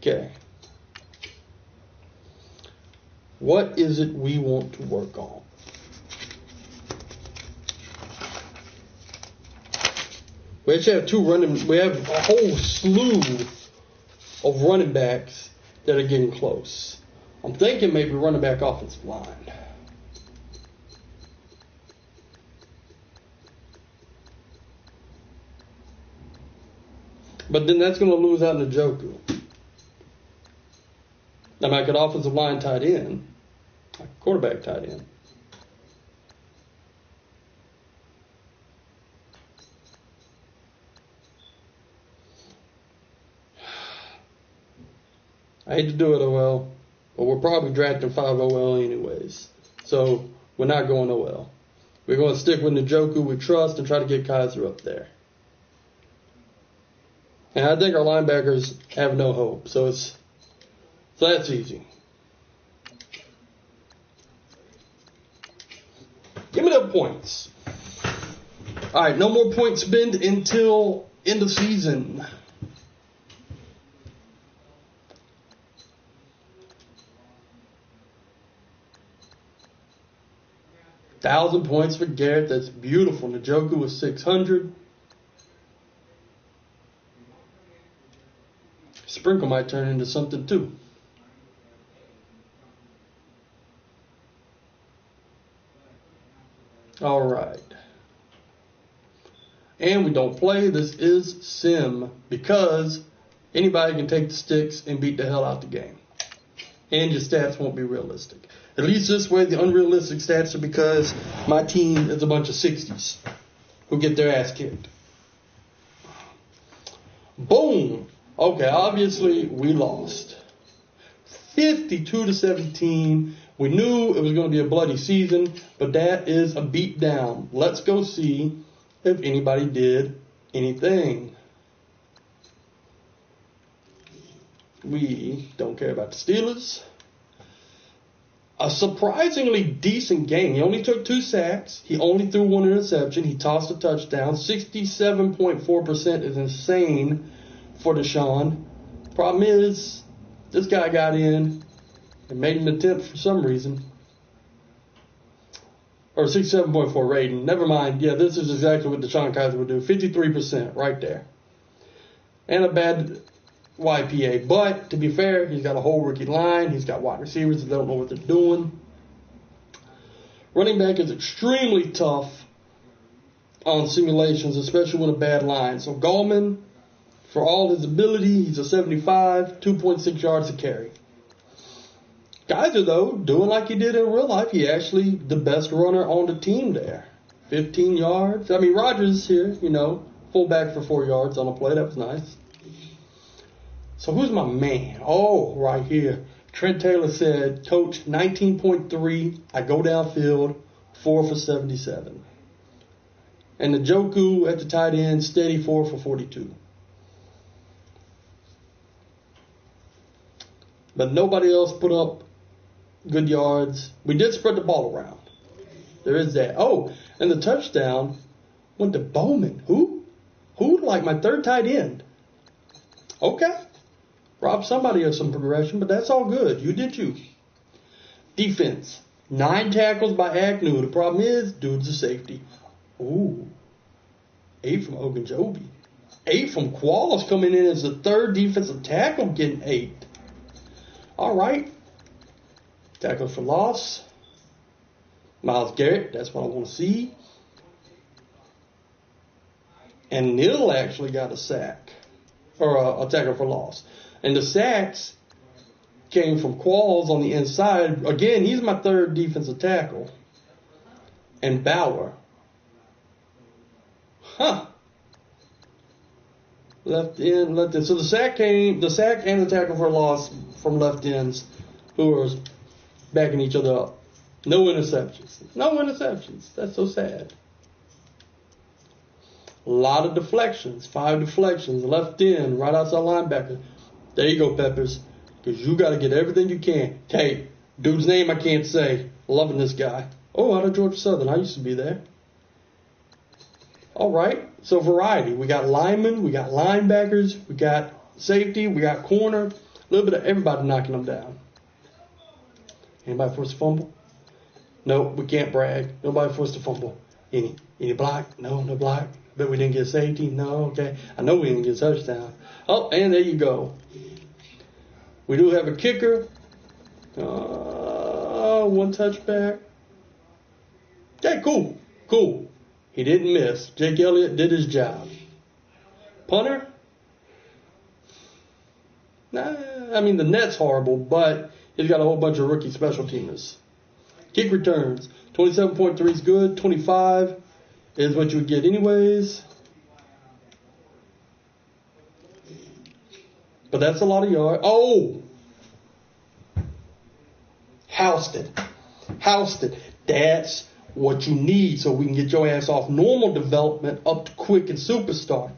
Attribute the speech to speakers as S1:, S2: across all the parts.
S1: Okay. What is it we want to work on? We actually have we have a whole slew of running backs that are getting close. I'm thinking maybe running back offensive line. But then that's going to lose out in the Njoku. Now I could offensive line tight end, quarterback tight end. I hate to do it, OL, but we're probably drafting 5 OL anyways. So we're not going OL. We're going to stick with Njoku we trust and try to get Kaiser up there. And I think our linebackers have no hope. So that's easy. Give me the points. All right, no more points spent until end of season. $1,000 points for Garrett. That's beautiful. Njoku was 600. Sprinkle might turn into something too. All right. And we don't play. This is Sim because anybody can take the sticks and beat the hell out the game. And your stats won't be realistic. At least this way, the unrealistic stats are because my team is a bunch of 60s who get their ass kicked. Boom. Okay, obviously we lost. 52-17. We knew it was going to be a bloody season, but that is a beat down. Let's go see if anybody did anything. We don't care about the Steelers. A surprisingly decent game. He only took 2 sacks. He only threw 1 interception. He tossed a touchdown. 67.4% is insane for Deshaun. Problem is, this guy got in and made an attempt for some reason. Or 67.4 rating. Never mind. Yeah, this is exactly what Deshaun Kaiser would do. 53% right there. And a bad YPA. But, to be fair, he's got a whole rookie line. He's got wide receivers that don't know what they're doing. Running back is extremely tough on simulations, especially with a bad line. So, Gallman, for all his ability, he's a 75, 2.6 yards a carry. Kaiser, though, doing like he did in real life, he actually the best runner on the team there. 15 yards. I mean, Rodgers here, fullback for 4 yards on a play. That was nice. So who's my man? Oh, right here. Trent Taylor said, Coach, 19.3. I go downfield, 4 for 77. And Njoku at the tight end, steady 4 for 42. But nobody else put up good yards. We did spread the ball around. There is that. Oh, and the touchdown went to Bowman. Who? Like my third tight end. Okay. Robbed somebody of some progression, but that's all good. You did you. Defense. 9 tackles by Agnew. The problem is, dude's a safety. Ooh. 8 from Ogunjobi. 8 from Qualls coming in as the third defensive tackle, getting 8. All right. Tackle for loss. Myles Garrett. That's what I want to see. And Neal actually got a sack. Or a tackle for loss. And the sacks came from Qualls on the inside. Again, he's my third defensive tackle. And Bauer. Left in. So the sack and the tackle for loss from left ends who are backing each other up. No interceptions. That's so sad. A lot of deflections. 5 deflections. Left in, right outside linebacker. There you go, Peppers. Because you got to get everything you can. Hey, dude's name I can't say. Loving this guy. Oh, out of Georgia Southern. I used to be there. All right. So variety. We got linemen. We got linebackers. We got safety. We got corner. A little bit of everybody knocking them down. Anybody forced a fumble? No, we can't brag. Nobody forced a fumble. Any block? No block. Bet we didn't get safety? No, okay. I know we didn't get a touchdown. Oh, and there you go. We do have a kicker. One touchback. Yeah, cool. He didn't miss. Jake Elliott did his job. Punter? Nah, I mean, the net's horrible, but he's got a whole bunch of rookie special teamers. Kick returns. 27.3 is good. 25 is what you would get anyways. But that's a lot of yards. Oh! Houston. That's what you need so we can get your ass off normal development up to quick and superstar.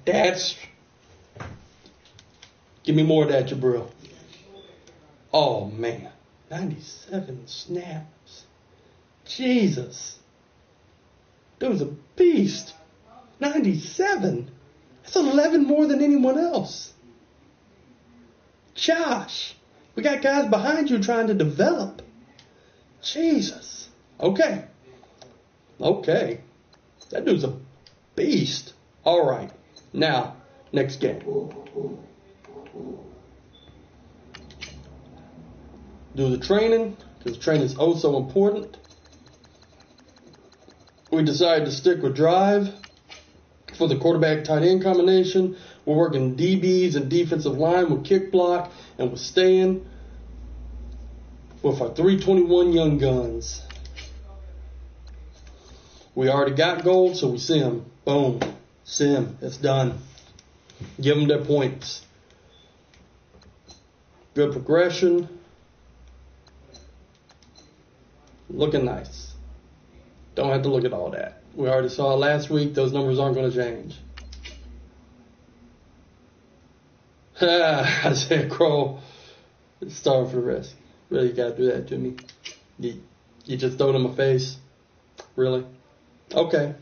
S1: Give me more of that, Jabril. Oh, man. 97 snaps. Jesus. Dude's a beast. 97. That's 11 more than anyone else. Josh, we got guys behind you trying to develop. Jesus. Okay. That dude's a beast. All right. Now, next game. Do the training, because training is oh so important. We decided to stick with drive for the quarterback tight end combination. We're working DBs and defensive line with kick block, and we're staying with our 321 young guns. We already got gold, so we sim. Boom. Sim. It's done. Give them their points. Good progression. Looking nice. Don't have to look at all that. We already saw it last week. Those numbers aren't going to change. Isaiah Crow. It's starting for the rest. Really, you got to do that to me. You just throw it in my face. Really? Okay.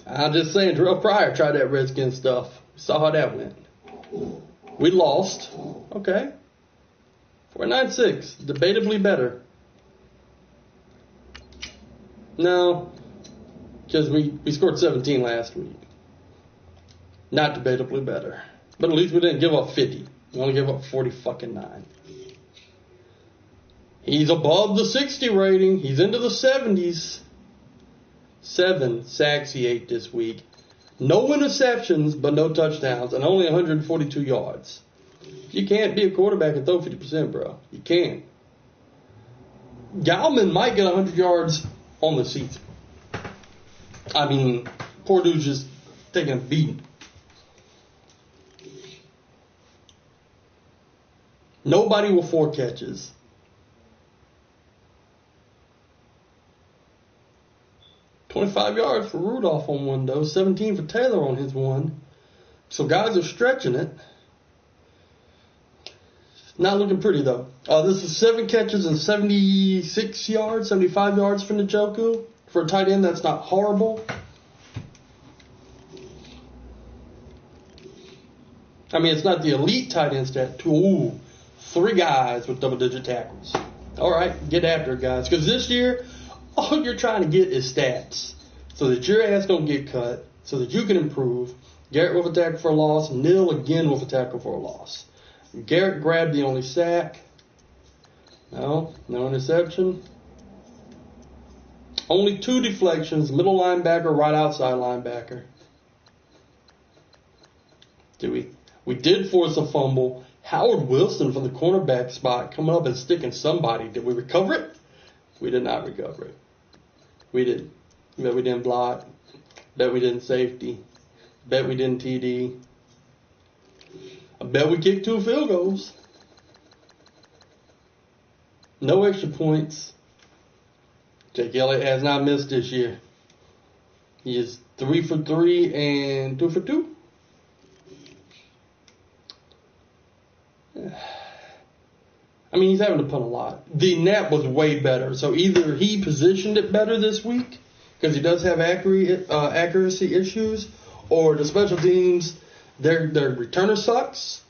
S1: I'm just saying, Terrell Pryor tried that Redskin stuff. Saw how that went. We lost. Okay. 496. Debatably better. No. Because we scored 17 last week. Not debatably better. But at least we didn't give up 50. We only gave up 40-9. He's above the 60 rating. He's into the 70s. 7 sacks he ate this week. No interceptions, but no touchdowns, and only 142 yards. You can't be a quarterback and throw 50%, bro. You can't. Galman might get 100 yards on the season. I mean, poor dude's just taking a beating. Nobody with 4 catches. $25 yards for Rudolph on one, though. 17 for Taylor on his one. So guys are stretching it. Not looking pretty, though. This is 7 catches and 76 yards, 75 yards for Njoku. For a tight end, that's not horrible. I mean, it's not the elite tight end stat. 3 guys with double-digit tackles. All right, get after it, guys. Because this year, all you're trying to get is stats. So that your ass don't get cut. So that you can improve. Garrett with a tackle for a loss. Neal again with a tackle for a loss. Garrett grabbed the only sack. No interception. Only 2 deflections. Middle linebacker, right outside linebacker. We did force a fumble. Howard Wilson from the cornerback spot coming up and sticking somebody. Did we recover it? We did not recover it. We didn't. Bet we didn't block. Bet we didn't safety. Bet we didn't TD. I bet we kicked 2 field goals. No extra points. Jake Elliott has not missed this year. He is 3 for 3 and 2 for 2. I mean, he's having to punt a lot. The net was way better. So either he positioned it better this week, because he does have accuracy issues, or the special teams their returner sucks,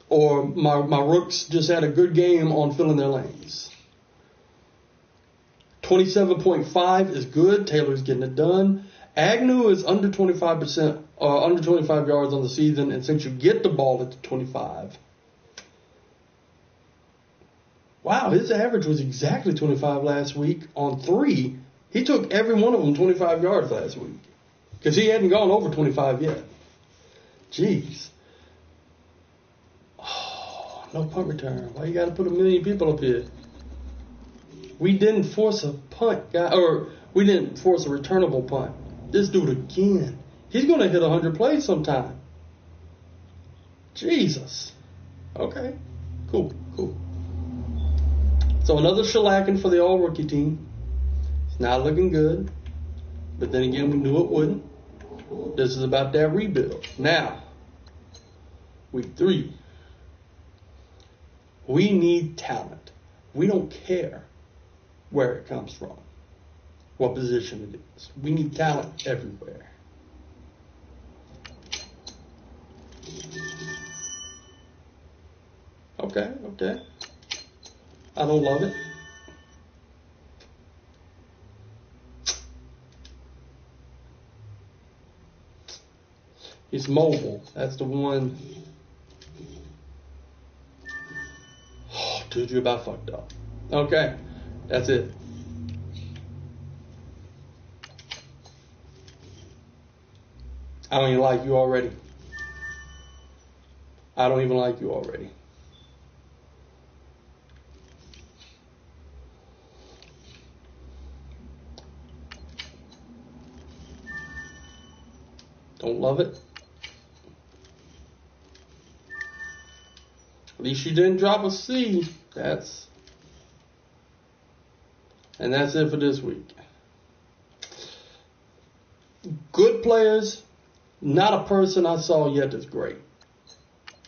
S1: or my rooks just had a good game on filling their lanes. 27.5 is good. Taylor's getting it done. Agnew is under 25%, under 25 yards on the season, and since you get the ball at the 25, wow, his average was exactly 25 last week on 3. He took every one of them 25 yards last week because he hadn't gone over 25 yet. Jeez. Oh, no punt return. Why you got to put a million people up here? We didn't force a punt, guy, or we didn't force a returnable punt. This dude again. He's going to hit 100 plays sometime. Jesus. Okay. Cool. So another shellacking for the all-rookie team. It's not looking good. But then again, we knew it wouldn't. This is about that rebuild. Now, week 3. We need talent. We don't care where it comes from, what position it is. We need talent everywhere. Okay. I don't love it. He's mobile. That's the one. Oh, dude, you about fucked up. Okay. That's it. I don't even like you already. I don't even like you already. Don't love it. At least you didn't drop a C. And that's it for this week. Good players. Not a person I saw yet that's great.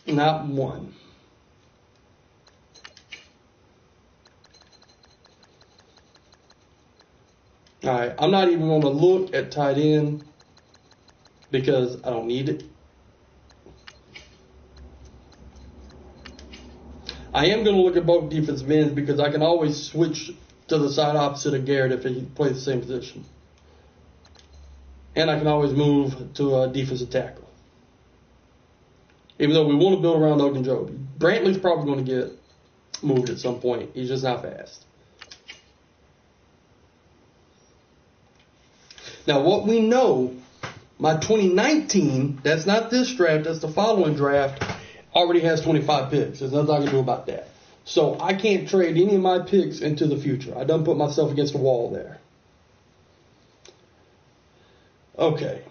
S1: Not one. All right, I'm not even going to look at tight end because I don't need it. I am going to look at both defensive ends because I can always switch to the side opposite of Garrett if he plays the same position. And I can always move to a defensive tackle. Even though we want to build around Ogunjobi. Brantley's probably going to get moved at some point. He's just not fast. Now, what we know, my 2019, that's not this draft, that's the following draft, already has 25 picks. There's nothing I can do about that. So I can't trade any of my picks into the future. I done put myself against the wall there. Okay.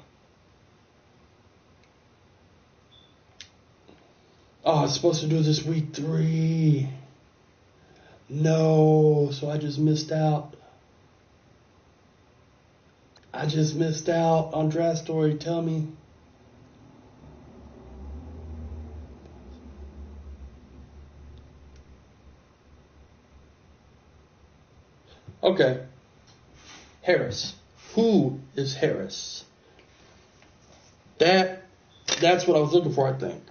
S1: Oh, I was supposed to do this week 3. No, so I just missed out. I just missed out on Draft Story. Tell me. Okay. Harris. Who is Harris? That's what I was looking for, I think.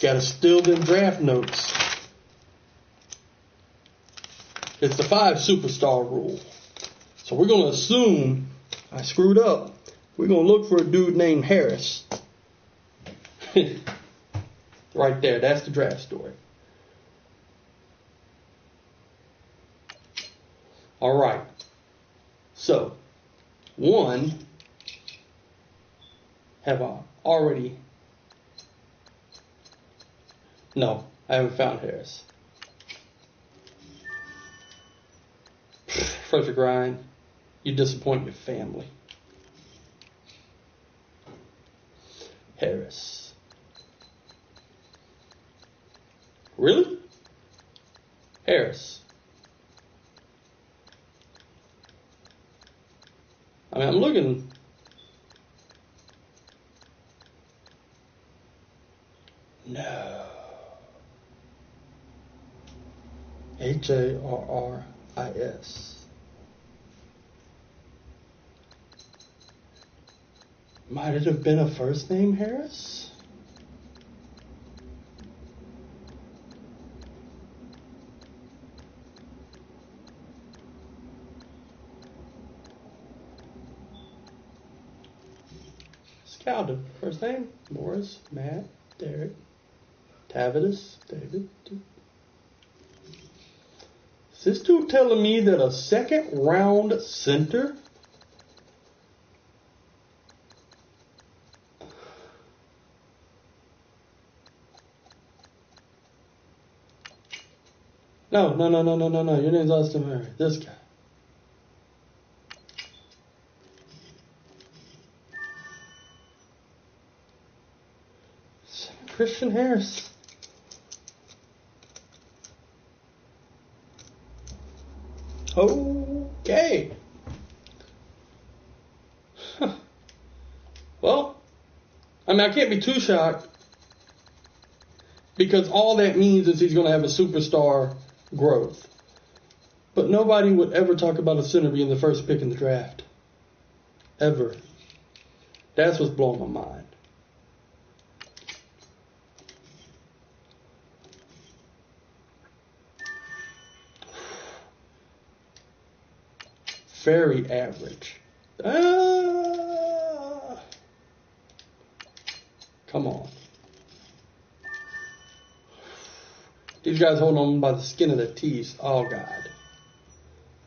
S1: Got to steal them draft notes. It's the 5 superstar rule. So we're going to assume I screwed up. We're going to look for a dude named Harris. Right there. That's the draft story. All right. So, 1, have I already... No, I haven't found Harris. Frederick Ryan, you disappoint your family. Harris. Really? Harris. I mean, I'm looking. No. Harris. Might it have been a first name Harris? Cowden. First name, Morris, Matt, Derek, Tavitus, David. Is this dude telling me that a second round center? No. Your name's Austin Murray. This guy. Christian Harris. Okay. Well, I mean, I can't be too shocked because all that means is he's going to have a superstar growth. But nobody would ever talk about a center being the first pick in the draft. Ever. That's what's blowing my mind. Very average. Come on. These guys holding on by the skin of their teeth. Oh, God.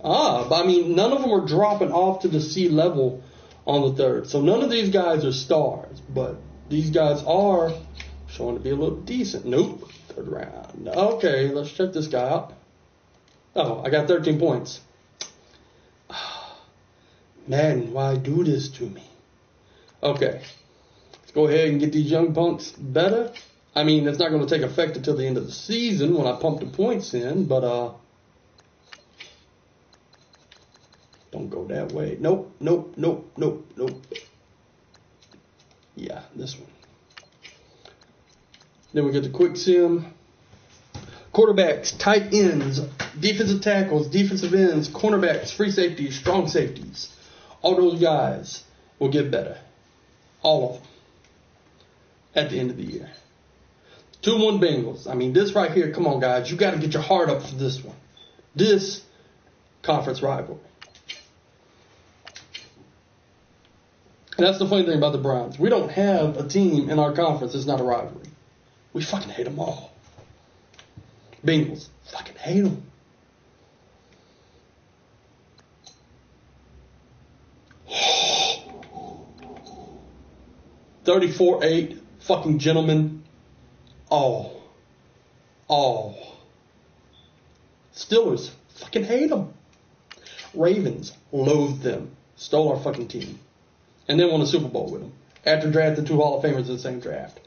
S1: But I mean, none of them are dropping off to the C level on the third. So none of these guys are stars. But these guys are showing to be a little decent. Nope. Third round. Okay, let's check this guy out. Oh, I got 13 points. Madden, why do this to me? Okay. Let's go ahead and get these young punks better. I mean, it's not going to take effect until the end of the season when I pump the points in, but don't go that way. Nope. Yeah, this one. Then we get the quick sim. Quarterbacks, tight ends, defensive tackles, defensive ends, cornerbacks, free safeties, strong safeties. All those guys will get better. All of them. At the end of the year. 2-1 Bengals. I mean, this right here, come on, guys. You got to get your heart up for this one. This conference rivalry. And that's the funny thing about the Browns. We don't have a team in our conference that's not a rivalry. We fucking hate them all. Bengals. Fucking hate them. $34-8. Fucking gentlemen. Oh. Steelers. Fucking hate them. Ravens. Loathe them. Stole our fucking team. And then won a Super Bowl with them. After drafting 2 Hall of Famers in the same draft.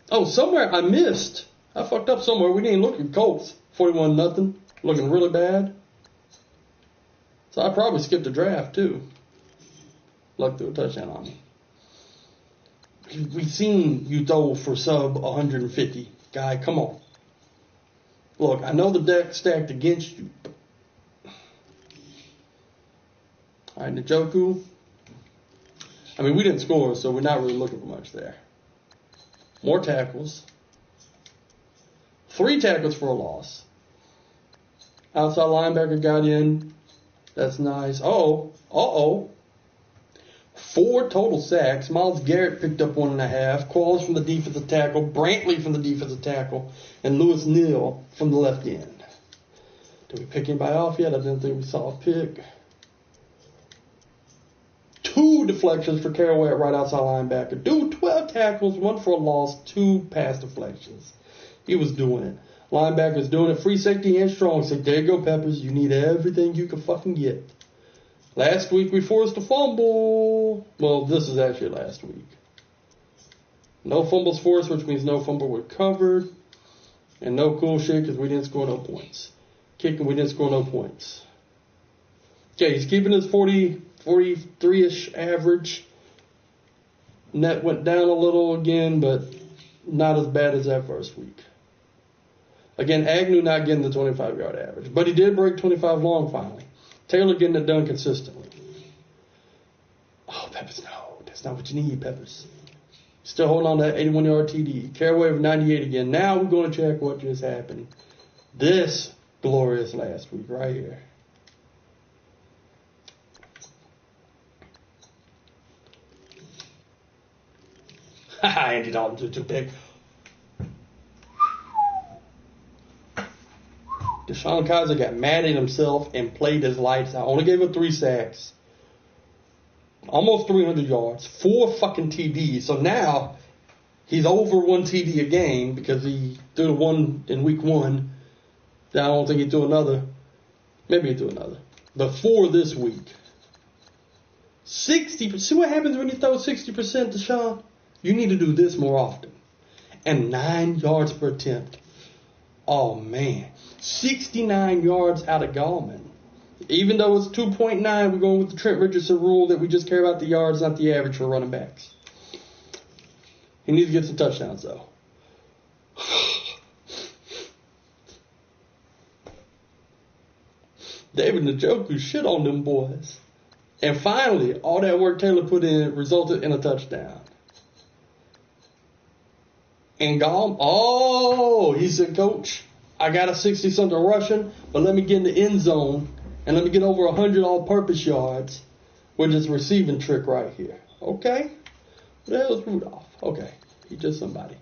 S1: Oh, somewhere I missed. I fucked up somewhere. We didn't look at Colts. 41-0. Looking really bad. So I probably skipped the draft too. Luck threw a touchdown on me. We've seen you throw for sub 150. Guy, come on. Look, I know the deck's stacked against you. All right, Njoku. I mean, we didn't score, so we're not really looking for much there. More tackles. 3 tackles for a loss. Outside linebacker got in. That's nice. Uh-oh. 4 total sacks. Myles Garrett picked up 1.5. Qualls from the defensive tackle. Brantley from the defensive tackle. And Lewis Neal from the left end. Did we pick anybody off yet? I didn't think we saw a pick. 2 deflections for Caraway at right outside linebacker. Dude, 12 tackles, 1 for a loss, 2 pass deflections. He was doing it. Linebacker's doing it. Free safety and strong safety. There you go, Peppers. You need everything you can fucking get. Last week we forced a fumble. Well, this is actually last week. No fumbles forced, which means no fumble recovered. And no cool shit because we didn't score no points. Kicking, we didn't score no points. Okay, he's keeping his 43-ish average. Net went down a little again, but not as bad as that first week. Again, Agnew not getting the 25-yard average. But he did break 25 long finally. Taylor getting it done consistently. Oh, Peppers, no. That's not what you need, Peppers. Still holding on to that 81-yard TD. Caraway of 98 again. Now we're going to check what just happened. This glorious last week right here. Andy Dalton too big. Deshaun Kaiser got mad at himself and played his lights out. Only gave up 3 sacks. Almost 300 yards. 4 fucking TDs. So now he's over 1 TD a game because he threw the one in week 1. Now I don't think he threw another. Maybe he threw another. But 4 this week. 60%. See what happens when you throw 60%, Deshaun? You need to do this more often. And 9 yards per attempt. Oh, man. 69 yards out of Gallman. Even though it's 2.9, we're going with the Trent Richardson rule that we just care about the yards, not the average for running backs. He needs to get some touchdowns, though. David Njoku shit on them boys. And finally, all that work Taylor put in resulted in a touchdown. And Gallman, he said, Coach, I got a 60-something rushing, but let me get in the end zone and let me get over 100 all-purpose yards with this receiving trick right here. Okay? What the hell is Rudolph? Okay. He's just somebody.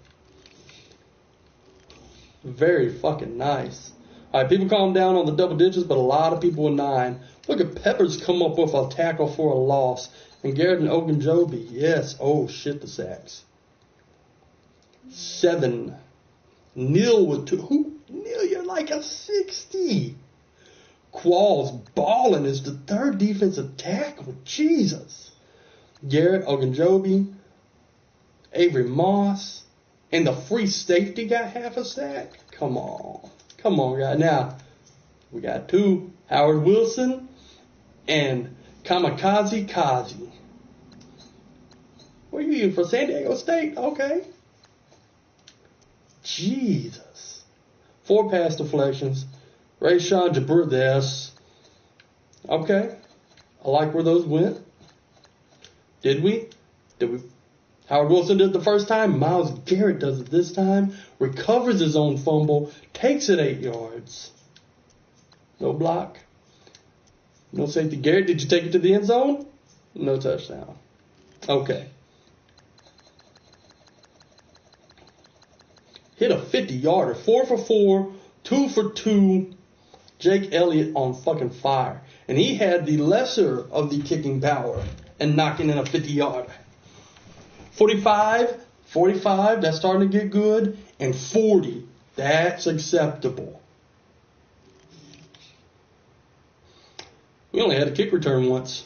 S1: Very fucking nice. All right, people calm down on the double digits, but a lot of people with 9. Look at Peppers come up with a tackle for a loss. And Garrett and Ogunjobi, yes. Oh, shit, the sacks. 7. Neal with 2. Who? Neal, you're like a 60. Qualls balling is the 3rd defensive tackle. Jesus. Garrett, Ogunjobi, Avery Moss, and the free safety got half a sack. Come on. Come on, guys. Now, we got 2. Howard Wilson and Kamikaze Kazi. Where are you from? San Diego State? Okay. Jesus. 4 pass deflections. Rayshon Jabir, yes. Okay. I like where those went. Did we? Howard Wilson did it the first time. Myles Garrett does it this time. Recovers his own fumble. Takes it 8 yards. No block. No safety. Garrett, did you take it to the end zone? No touchdown. Okay. Hit a 50-yarder. 4 for 4. 2 for 2. Jake Elliott on fucking fire. And he had the lesser of the kicking power and knocking in a 50-yarder. 45, that's starting to get good. And 40, that's acceptable. We only had a kick return once.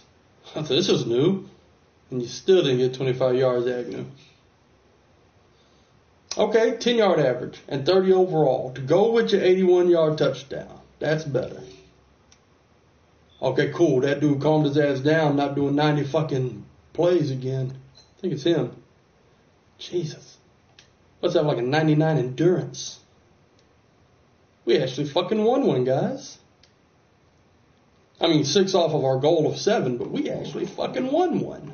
S1: I thought this was new. And you still didn't get 25 yards, Agnew. Okay, 10-yard average and 30 overall. To go with your 81-yard touchdown. That's better. Okay, cool. That dude calmed his ass down, not doing 90 fucking plays again. I think it's him. Jesus. Let's have like a 99 endurance. We actually fucking won one, guys. I mean, 6 off of our goal of 7, but we actually fucking won one.